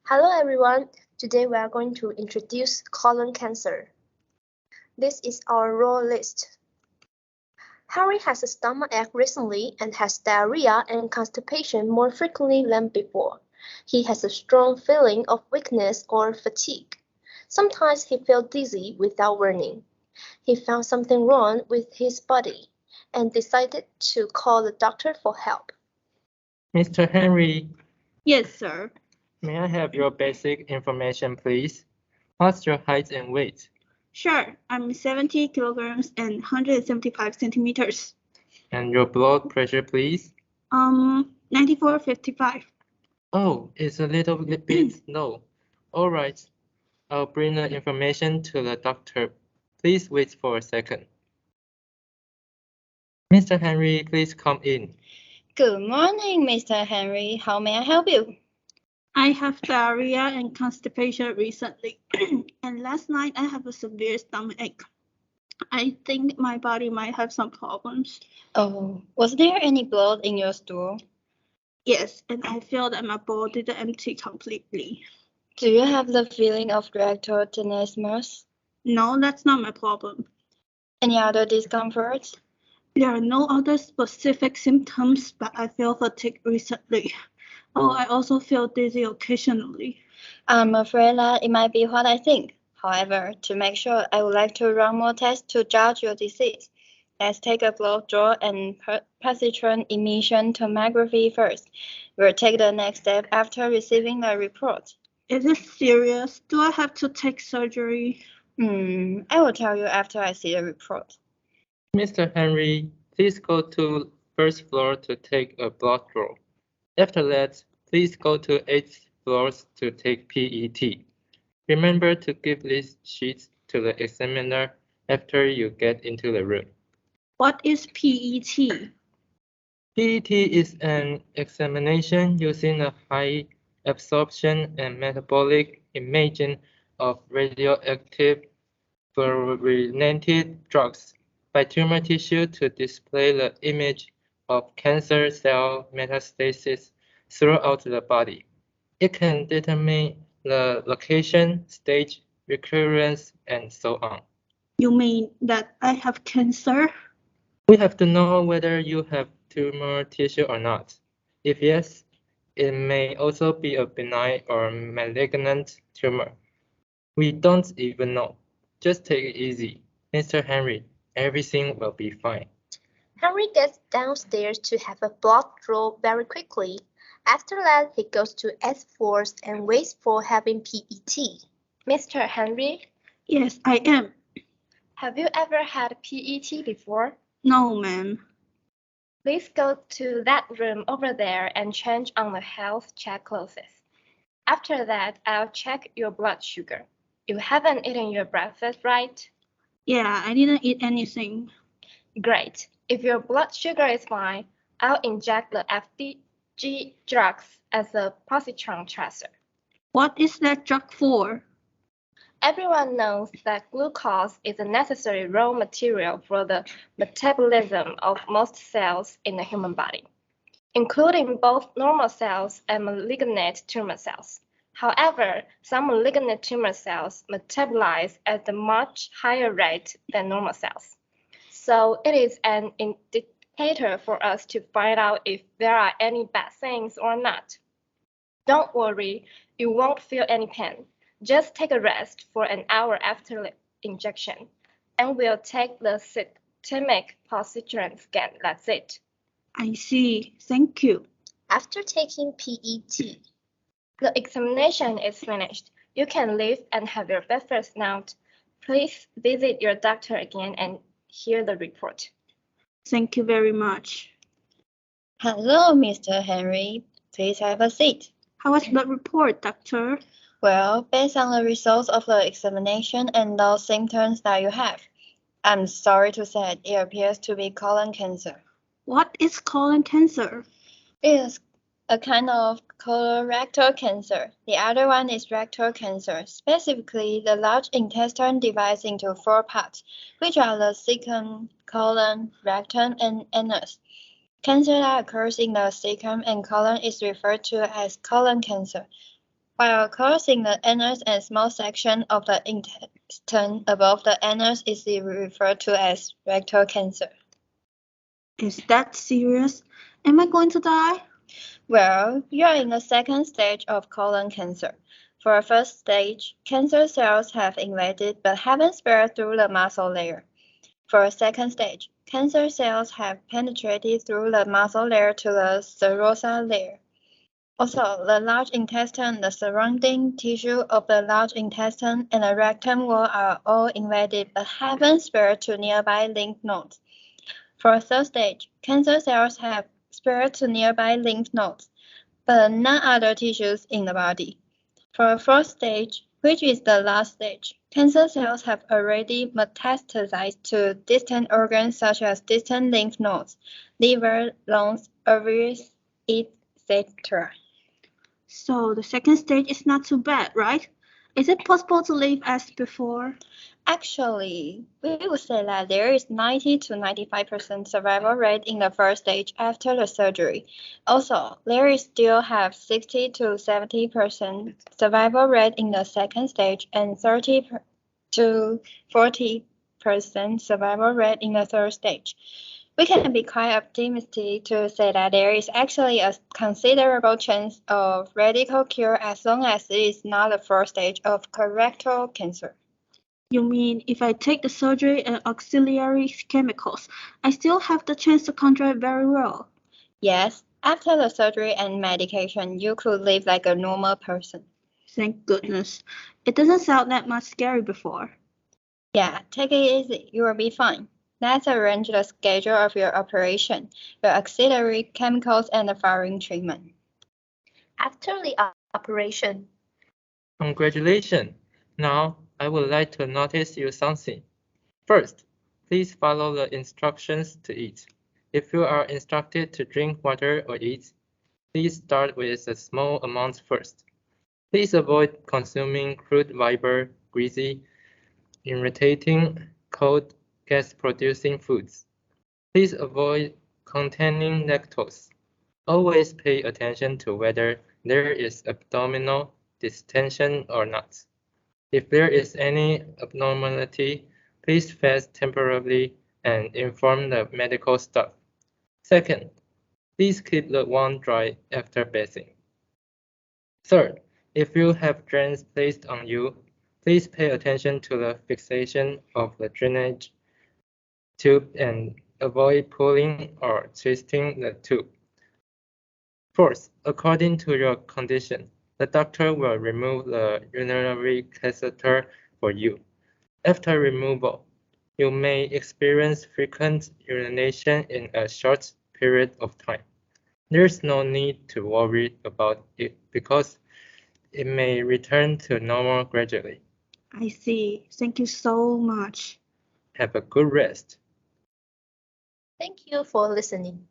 Hello everyone, today we are going to introduce colon cancer. This is our raw list. Harry has a stomachache recently and has diarrhea and constipation more frequently than before. He has a strong feeling of weakness or fatigue. Sometimes he feels dizzy without warning. He found something wrong with his body and decided to call the doctor for help. Mr. Henry, Yes, sir. may I have your basic information, please? What's your height and weight? Sure, I'm 70 kilograms and 175 centimeters. And your blood pressure, please? 94/55. Oh, it's a little bit low. All right, I'll bring the information to the doctor. Please wait for a second. Mr. Henry, please come in. Good morning, Mr. Henry. How may I help you? I have diarrhea and constipation recently, and last night I have a severe stomachache. I think my body might have some problems. Oh, was there any blood in your stool? Yes, and I feel that my bowl didn't empty completely. Do you have the feeling of rectal tenesmus? No, that's not my problem. Any other discomforts? There are no other specific symptoms, but I feel fatigue recently. Oh, I also feel dizzy occasionally. I'm afraid that it might be what I think. However, to make sure, I would like to run more tests to judge your disease. Let's take a blood draw and positron emission tomography first. We'll take the next step after receiving the report. Is it serious? Do I have to take surgery? I will tell you after I see the report. Mr. Henry, please go to first floor to take a blood draw. After that, please go to 8th floor to take PET. Remember to give these sheets to the examiner after you get into the room. What is PET? PET is an examination using a high absorption and metabolic imaging of radioactive fluorinated drugs by tumor tissue to display the image of cancer cell metastasis throughout the body. It can determine the location, stage, recurrence, and so on. You mean that I have cancer? We have to know whether you have tumor tissue or not. If yes, it may also be a benign or malignant tumor. We don't even know. Just take it easy. Mr. Henry, everything will be fine. Henry gets downstairs to have a blood draw very quickly. After that, he goes to 8th floor and waits for having PET. Mr. Henry, Yes, I am. have you ever had PET before? No, ma'am. Please go to that room over there and change on the health check clothes. After that, I'll check your blood sugar. You haven't eaten your breakfast, right? Yeah, I didn't eat anything. Great. If your blood sugar is fine, I'll inject the FDG drugs as a positron tracer. What is that drug for? Everyone knows that glucose is a necessary raw material for the metabolism of most cells in the human body, including both normal cells and malignant tumor cells. However, some malignant tumor cells metabolize at a much higher rate than normal cells. So it is an indicator for us to find out if there are any bad things or not. Don't worry, you won't feel any pain. Just take a rest for an hour after the injection, and we'll take the systemic positron scan. That's it. I see. Thank you. After taking PET, The examination is finished. You can leave and have your breakfast now. Please visit your doctor again and hear the report. Thank you very much. Hello, Mr. Henry. Please have a seat. How was the report, doctor? Well, based on the results of the examination and those symptoms that you have, I'm sorry to say it appears to be colon cancer. What is colon cancer? It is a kind of colorectal cancer. The other one is rectal cancer. Specifically, the large intestine divides into 4 parts, which are the cecum, colon, rectum, and anus. Cancer that occurs in the cecum and colon is referred to as colon cancer. while causing the anus and small section of the intestine above the anus is referred to as rectal cancer. Is that serious? Am I going to die? Well, you are in the second stage of colon cancer. For a first stage, cancer cells have invaded but haven't spread through the muscle layer. For a second stage, cancer cells have penetrated through the muscle layer to the serosa layer. Also, the large intestine, the surrounding tissue of the large intestine, and the rectum wall are all invaded but haven't spread to nearby lymph nodes. For a third stage, cancer cells have spread to nearby lymph nodes, but none other tissues in the body. For a fourth stage, which is the last stage, cancer cells have already metastasized to distant organs such as distant lymph nodes, liver, lungs, ovaries, etc. So the second stage is not too bad, right? Is it possible to live as before? Actually, we would say that there is 90 to 95% survival rate in the first stage after the surgery. Also, there is still have 60 to 70% survival rate in the second stage and 30 to 40% survival rate in the third stage. We can be quite optimistic to say that there is actually a considerable chance of radical cure as long as it is not the first stage of colorectal cancer. You mean if I take the surgery and auxiliary chemicals, I still have the chance to contract very well? Yes, after the surgery and medication, you could live like a normal person. Thank goodness. It doesn't sound that much scary before. Yeah, take it easy. You will be fine. Let's arrange the schedule of your operation, your auxiliary chemicals, and the firing treatment. After the operation, Congratulations! Now, I would like to notice you something. First, please follow the instructions to eat. If you are instructed to drink water or eat, please start with a small amount first. Please avoid consuming crude fiber, greasy, irritating, cold, gas-producing foods. Please avoid containing lactose. Always pay attention to whether there is abdominal distension or not. If there is any abnormality, please fast temporarily and inform the medical staff. Second, please keep the wound dry after bathing. Third, if you have drains placed on you, please pay attention to the fixation of the drainage tube and avoid pulling or twisting the tube. Fourth, according to your condition, the doctor will remove the urinary catheter for you. After removal, you may experience frequent urination in a short period of time. There's no need to worry about it because it may return to normal gradually. I see. Thank you so much. Have a good rest. thank you for listening.